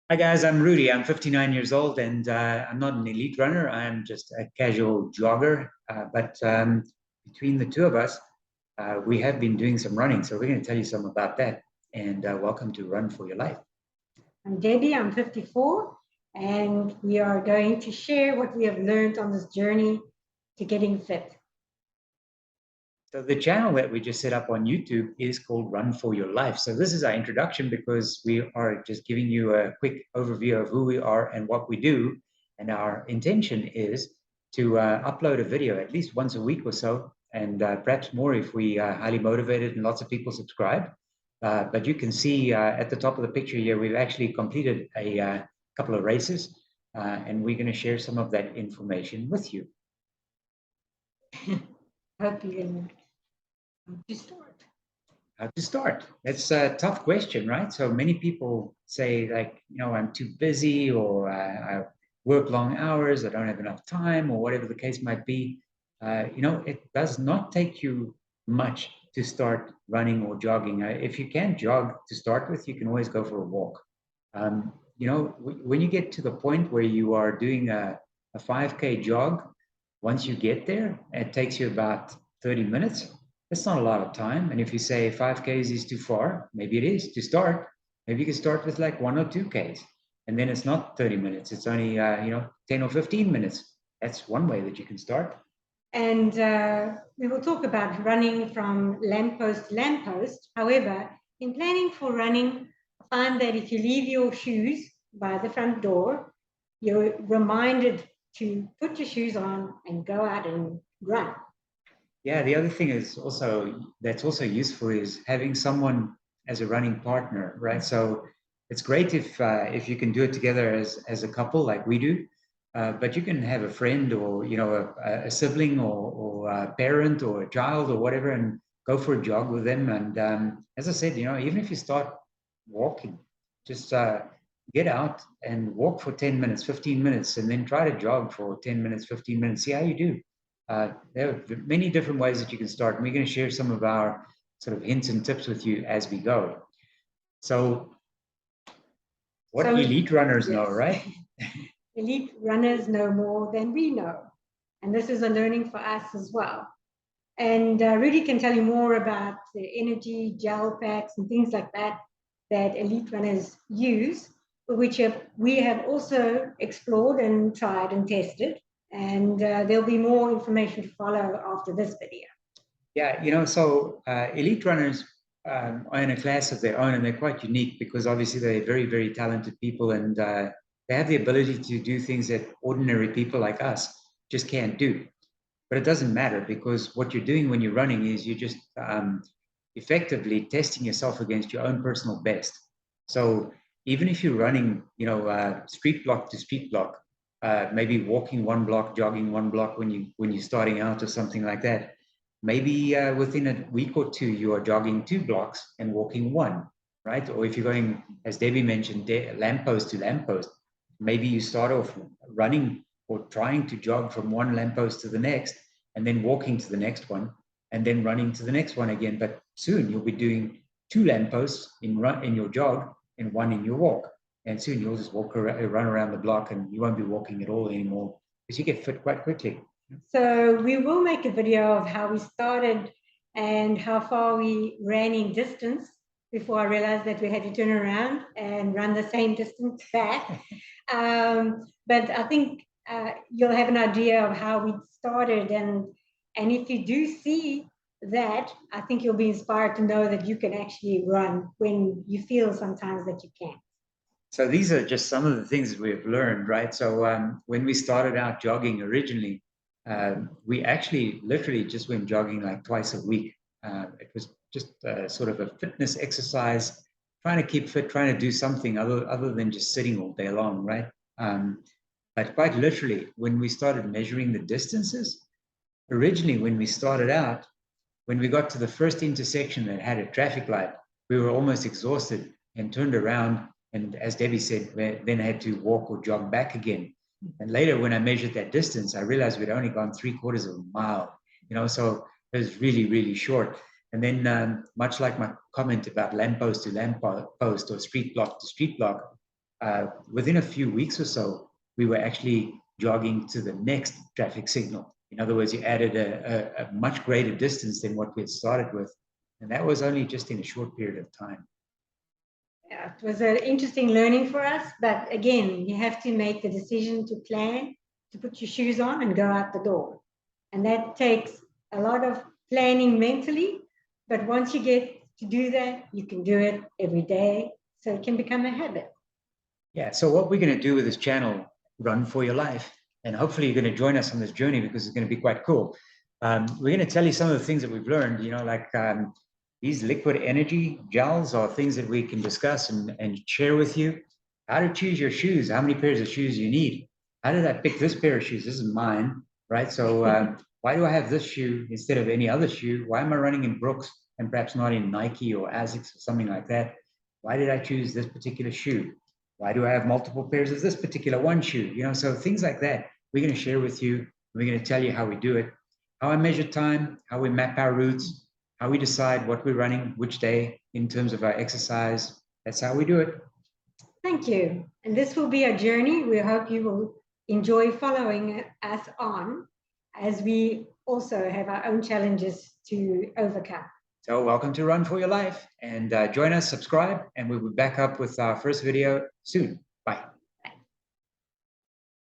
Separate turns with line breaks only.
Hi guys, I'm Rudy. I'm 59 years old and I'm not an elite runner. I'm just a casual jogger. But between the two of us, we have been doing some running. So we're going to tell you some about that. And welcome to Run for Your Life.
I'm Debbie, I'm 54, and we are going to share what we have learned on this journey to getting fit.
So the channel that we just set up on YouTube is called Run for Your Life. So this is our introduction because we are just giving you a quick overview of who we are and what we do. And our intention is to upload a video at least once a week or so, and perhaps more if we are highly motivated and lots of people subscribe. But you can see at the top of the picture here, we've actually completed a couple of races, and we're going to share some of that information with you.
Hope you can start.
How to start? That's a tough question, right? So many people say, like, I'm too busy, or I work long hours, I don't have enough time, or whatever the case might be. It does not take you much to start running or jogging. If you can't jog to start with, you can always go for a walk. When you get to the point where you are doing a 5K jog, once you get there, it takes you about 30 minutes. That's not a lot of time. And if you say 5Ks is too far, maybe it is to start. Maybe you can start with like 1 or 2Ks. And then it's not 30 minutes. It's only, 10 or 15 minutes. That's one way that you can start.
And we will talk about running from lamppost to lamppost. However, in planning for running, I find that if you leave your shoes by the front door, you're reminded to put your shoes on and go out and run.
Yeah, the other thing is also that's also useful is having someone as a running partner, right? So it's great if you can do it together as a couple like we do, but you can have a friend or a sibling or a parent or a child or whatever, and go for a jog with them. And as I said, even if you start walking, just get out and walk for 10 minutes, 15 minutes, and then try to jog for 10 minutes, 15 minutes. See how you do. There are many different ways that you can start, and we're going to share some of our sort of hints and tips with you as we go. So, what elite runners know, right?
Elite runners know more than we know, and this is a learning for us as well. And Rudy can tell you more about the energy gel packs and things like that that elite runners use, which we have also explored and tried and tested. And there'll be more information to follow after this video.
Yeah, so elite runners are in a class of their own, and they're quite unique because obviously they're very, very talented people, and they have the ability to do things that ordinary people like us just can't do. But it doesn't matter, because what you're doing when you're running is you're just effectively testing yourself against your own personal best. So even if you're running, street block to street block, maybe walking one block, jogging one block when you're starting out or something like that, maybe within a week or two you are jogging 2 blocks and walking one, right? Or if you're going, as Debbie mentioned, lamppost to lamppost, maybe you start off running or trying to jog from one lamppost to the next, and then walking to the next one, and then running to the next one again. But soon you'll be doing 2 lampposts in your jog and one in your walk. And soon you'll just run around the block, and you won't be walking at all anymore, because you get fit quite quickly.
So we will make a video of how we started and how far we ran in distance before I realized that we had to turn around and run the same distance back. But I think you'll have an idea of how we started, and if you do see that, I think you'll be inspired to know that you can actually run when you feel sometimes that you can't.
So these are just some of the things that we've learned, right? So when we started out jogging originally, we actually literally just went jogging like twice a week. It was just sort of a fitness exercise, trying to keep fit, trying to do something other than just sitting all day long, right? But quite literally, when we started measuring the distances, originally when we started out, when we got to the first intersection that had a traffic light, we were almost exhausted and turned around. And as Debbie said, then had to walk or jog back again. And later, when I measured that distance, I realized we'd only gone 3/4 of a mile, so it was really, really short. And then, much like my comment about lamppost to lamppost or street block to street block, within a few weeks or so, we were actually jogging to the next traffic signal. In other words, you added a much greater distance than what we had started with. And that was only just in a short period of time.
Yeah, it was an interesting learning for us. But again, you have to make the decision to plan, to put your shoes on and go out the door. And that takes a lot of planning mentally. But once you get to do that, you can do it every day. So it can become a habit.
Yeah, so what we're going to do with this channel, Run for Your Life, and hopefully you're going to join us on this journey because it's going to be quite cool. We're going to tell you some of the things that we've learned, like these liquid energy gels are things that we can discuss and share with you. How to choose your shoes, how many pairs of shoes you need. How did I pick this pair of shoes? This is mine, right? So why do I have this shoe instead of any other shoe? Why am I running in Brooks and perhaps not in Nike or Asics or something like that? Why did I choose this particular shoe? Why do I have multiple pairs of this particular one shoe? So things like that, we're going to share with you. We're going to tell you how we do it, how I measure time, how we map our routes, how we decide what we're running, which day in terms of our exercise. That's how we do it.
Thank you. And this will be a journey. We hope you will enjoy following us on as we also have our own challenges to overcome.
So welcome to Run for Your Life, and join us, subscribe, and we'll be back up with our first video soon.